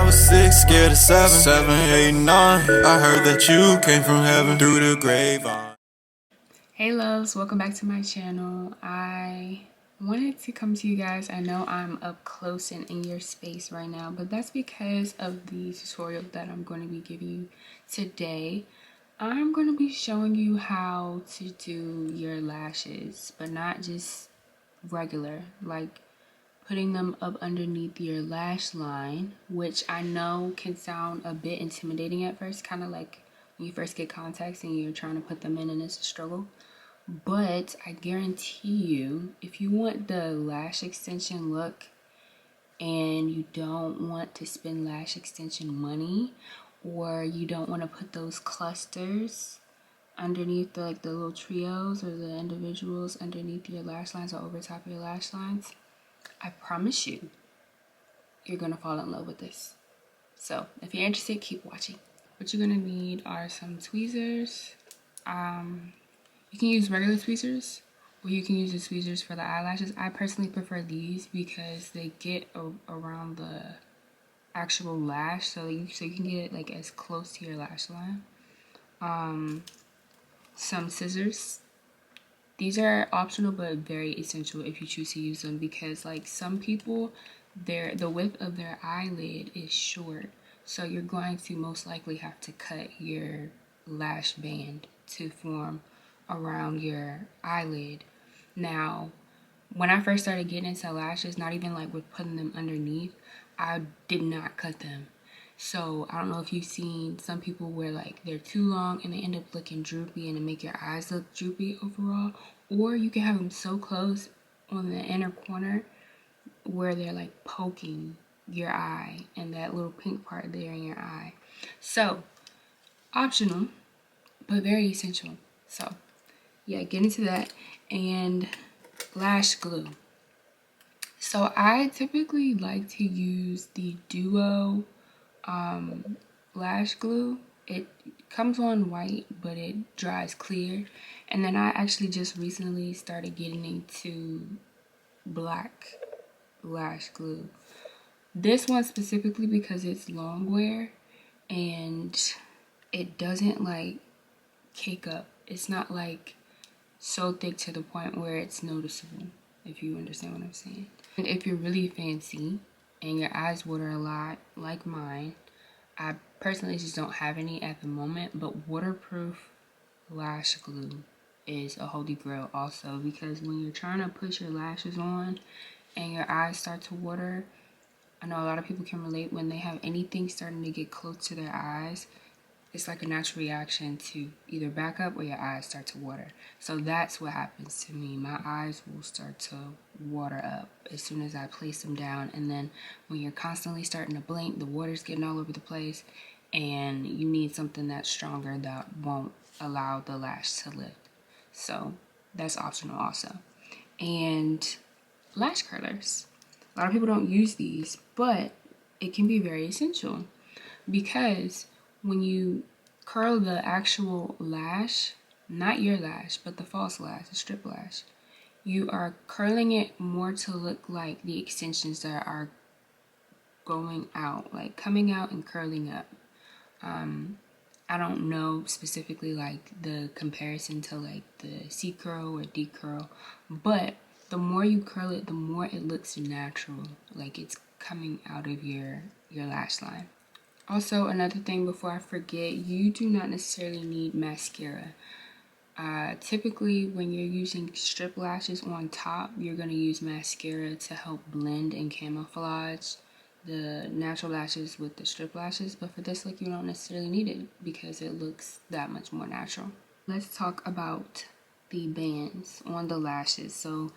was 6, scared of 7, 7, 8, 9. I heard that you came from heaven through the grapevine. Hey loves, welcome back to my channel. I wanted to come to you guys. I know I'm up close and in your space right now, but that's because of the tutorial that I'm going to be giving you today. I'm going to be showing you how to do your lashes, but not just regular, like putting them up underneath your lash line, which I know can sound a bit intimidating at first, kind of like when you first get contacts and you're trying to put them in and it's a struggle. But I guarantee you, if you want the lash extension look and you don't want to spend lash extension money, or you don't want to put those clusters underneath the little trios or the individuals underneath your lash lines or over top of your lash lines, I promise you, you're gonna fall in love with this. So if you're interested, keep watching. What you're gonna need are some tweezers. You can use regular tweezers, or you can use the tweezers for the eyelashes. I personally prefer these because they get around the actual lash, so you can get it like as close to your lash line. Some scissors. These are optional but very essential if you choose to use them, because like some people, the width of their eyelid is short, so you're going to most likely have to cut your lash band to form around your eyelid. Now, when I first started getting into lashes, not even like with putting them underneath, I did not cut them. So I don't know if you've seen some people where like they're too long and they end up looking droopy and it make your eyes look droopy overall, or you can have them so close on the inner corner where they're like poking your eye and that little pink part there in your eye. So optional but very essential. So yeah, get into that. And lash glue. So I typically like to use the Duo lash glue. It comes on white, but it dries clear. And then I actually just recently started getting into black lash glue. This one specifically because it's long wear and it doesn't like cake up. It's not like so thick to the point where it's noticeable, if you understand what I'm saying. And if you're really fancy and your eyes water a lot like mine, I personally just don't have any at the moment, but waterproof lash glue is a holy grail also, because when you're trying to put your lashes on and your eyes start to water, I know a lot of people can relate when they have anything starting to get close to their eyes. It's like a natural reaction to either back up or your eyes start to water. So that's what happens to me. My eyes will start to water up as soon as I place them down. And then when you're constantly starting to blink, the water's getting all over the place, and you need something that's stronger that won't allow the lash to lift. So that's optional also. And lash curlers. A lot of people don't use these, but it can be very essential, because when you curl the actual lash, not your lash, but the false lash, the strip lash, you are curling it more to look like the extensions that are going out, like coming out and curling up. I don't know specifically like the comparison to like the C curl or D curl, but the more you curl it, the more it looks natural, like it's coming out of your lash line. Also, another thing before I forget, you do not necessarily need mascara. Typically, when you're using strip lashes on top, you're going to use mascara to help blend and camouflage the natural lashes with the strip lashes. But for this look, you don't necessarily need it because it looks that much more natural. Let's talk about the bands on the lashes. So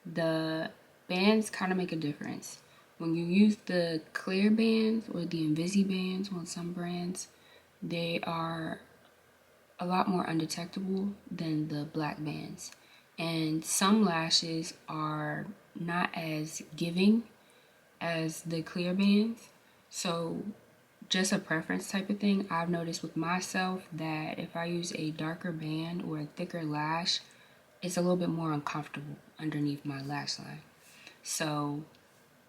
the bands kind of make a difference. When you use the clear bands or the Invisi bands on some brands, they are a lot more undetectable than the black bands. And some lashes are not as giving as the clear bands. So just a preference type of thing. I've noticed with myself that if I use a darker band or a thicker lash, it's a little bit more uncomfortable underneath my lash line. So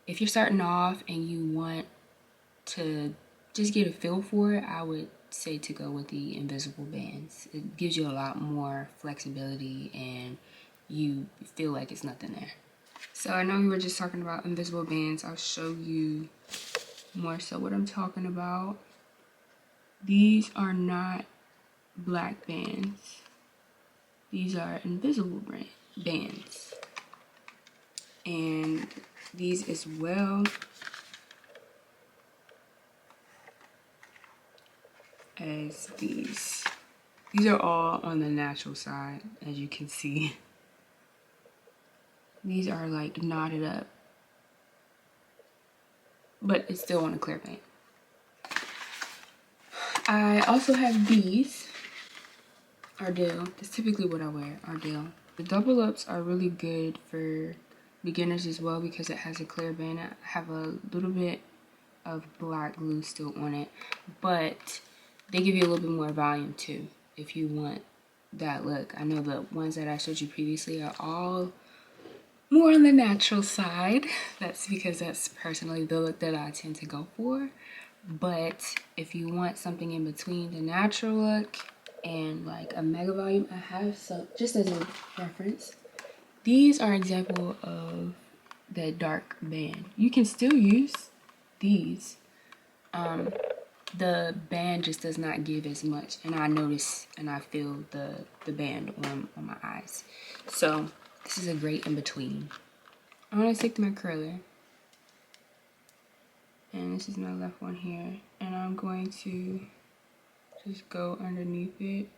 if you're starting off and you want to just get a feel for it, I would say to go with the invisible bands. It gives you a lot more flexibility and you feel like it's nothing there. So I know we were just talking about invisible bands. I'll show you more so what I'm talking about. These are not black bands. These are invisible bands. And these as well as these. These are all on the natural side, as you can see. These are like knotted up, but it's still on a clear band. I also have these Ardell. That's typically what I wear, Ardell. The double ups are really good for beginners as well because it has a clear band. I have a little bit of black glue still on it, but they give you a little bit more volume too if you want that look. I know the ones that I showed you previously are all more on the natural side. That's because that's personally the look that I tend to go for. But if you want something in between the natural look and like a mega volume, I have some, just as a reference. These are example of the dark band. You can still use these. The band just does not give as much, and I notice and I feel the band on my eyes. So this is a great in between. I'm gonna take my curler, and this is my left one here, and I'm going to just go underneath it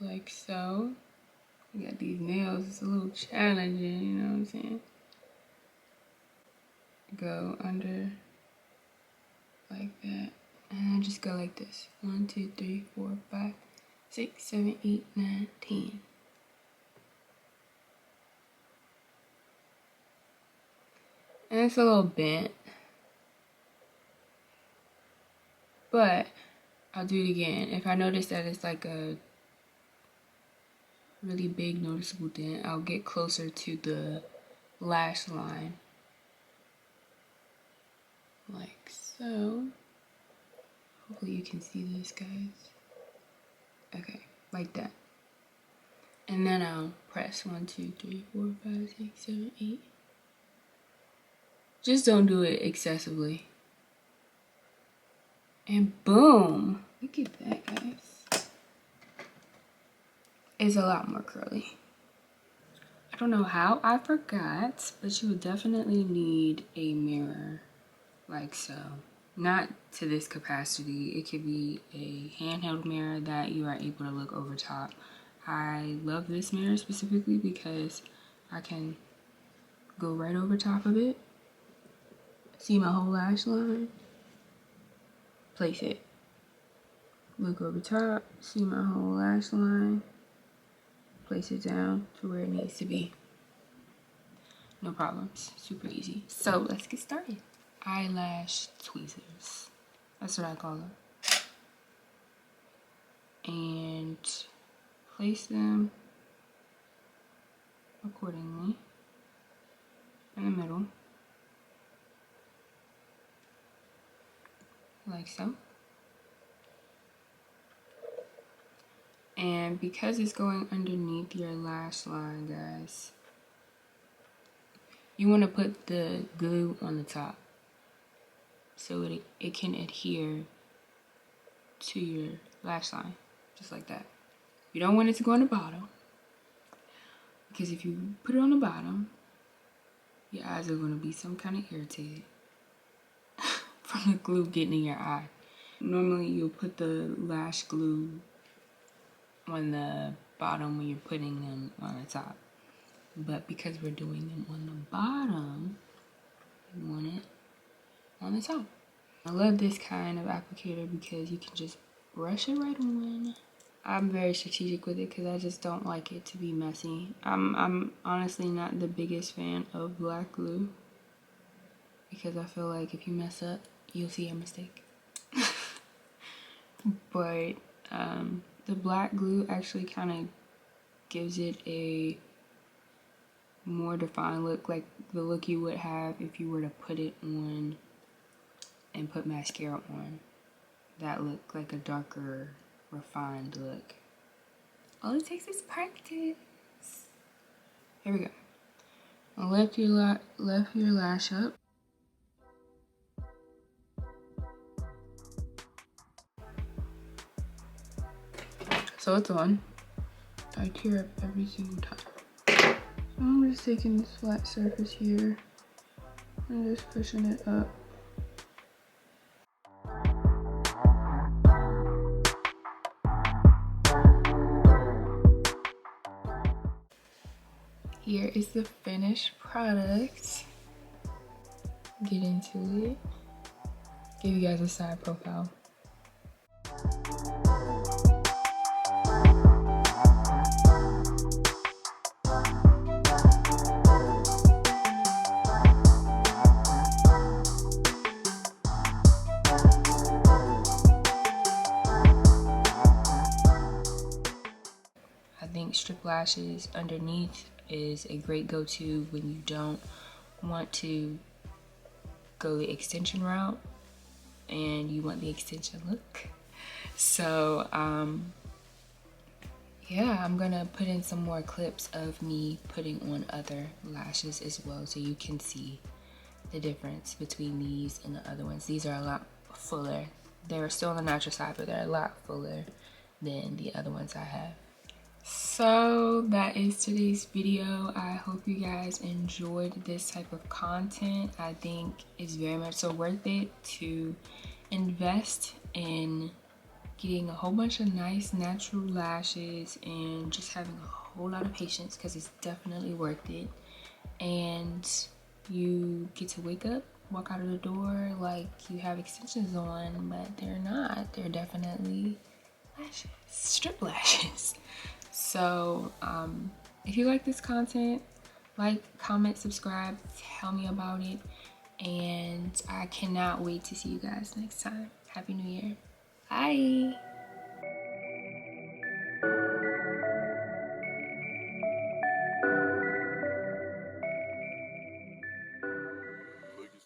like so. I got these nails, it's a little challenging, you know what I'm saying? Go under like that, and I just go like this. 1, 2, 3, 4, 5, 6, 7, 8, 9, 10. And it's a little bent, but I'll do it again. If I notice that it's like a really big noticeable dent, I'll get closer to the lash line like so. Hopefully you can see this, guys. Okay, like that. And then I'll press 1, 2, 3, 4, 5, 6, 7, 8. Just don't do it excessively. And boom! Look at that, guys. It's a lot more curly. I don't know how I forgot, but you would definitely need a mirror like so. Not to this capacity. It could be a handheld mirror that you are able to look over top. I love this mirror specifically because I can go right over top of it, see my whole lash line, place it, look over top, see my whole lash line, place it down to where it needs to be. No problems, super easy. So let's get started. Eyelash tweezers, that's what I call them. And place them accordingly in the middle, like so. And because it's going underneath your lash line, guys, you want to put the glue on the top so it can adhere to your lash line, just like that. You don't want it to go on the bottom, because if you put it on the bottom, your eyes are going to be some kind of irritated from the glue getting in your eye. Normally you'll put the lash glue on the bottom when you're putting them on the top, but because we're doing them on the bottom, you want it on the top. I love this kind of applicator because you can just brush it right on. I'm very strategic with it because I just don't like it to be messy. I'm honestly not the biggest fan of black glue because I feel like if you mess up, you'll see your mistake. But the black glue actually kind of gives it a more defined look, like the look you would have if you were to put it on and put mascara on. That look, like a darker, refined look. All it takes is practice. Here we go. Lift your lash up. So it's on. I tear up every single time. So I'm just taking this flat surface here and just pushing it up. Here is the finished product. Get into it. Give you guys a side profile. I think strip lashes underneath is a great go-to when you don't want to go the extension route and you want the extension look. So yeah, I'm gonna put in some more clips of me putting on other lashes as well, so you can see the difference between these and the other ones. These are a lot fuller. They're still on the natural side, but they're a lot fuller than the other ones I have. So that is today's video. I hope you guys enjoyed this type of content. I think it's very much so worth it to invest in getting a whole bunch of nice natural lashes and just having a whole lot of patience, because it's definitely worth it. And you get to wake up, walk out of the door like you have extensions on, but they're not. They're definitely lashes, strip lashes. So if you like this content, like, comment, subscribe, tell me about it, and I cannot wait to see you guys next time. Happy New Year. Bye.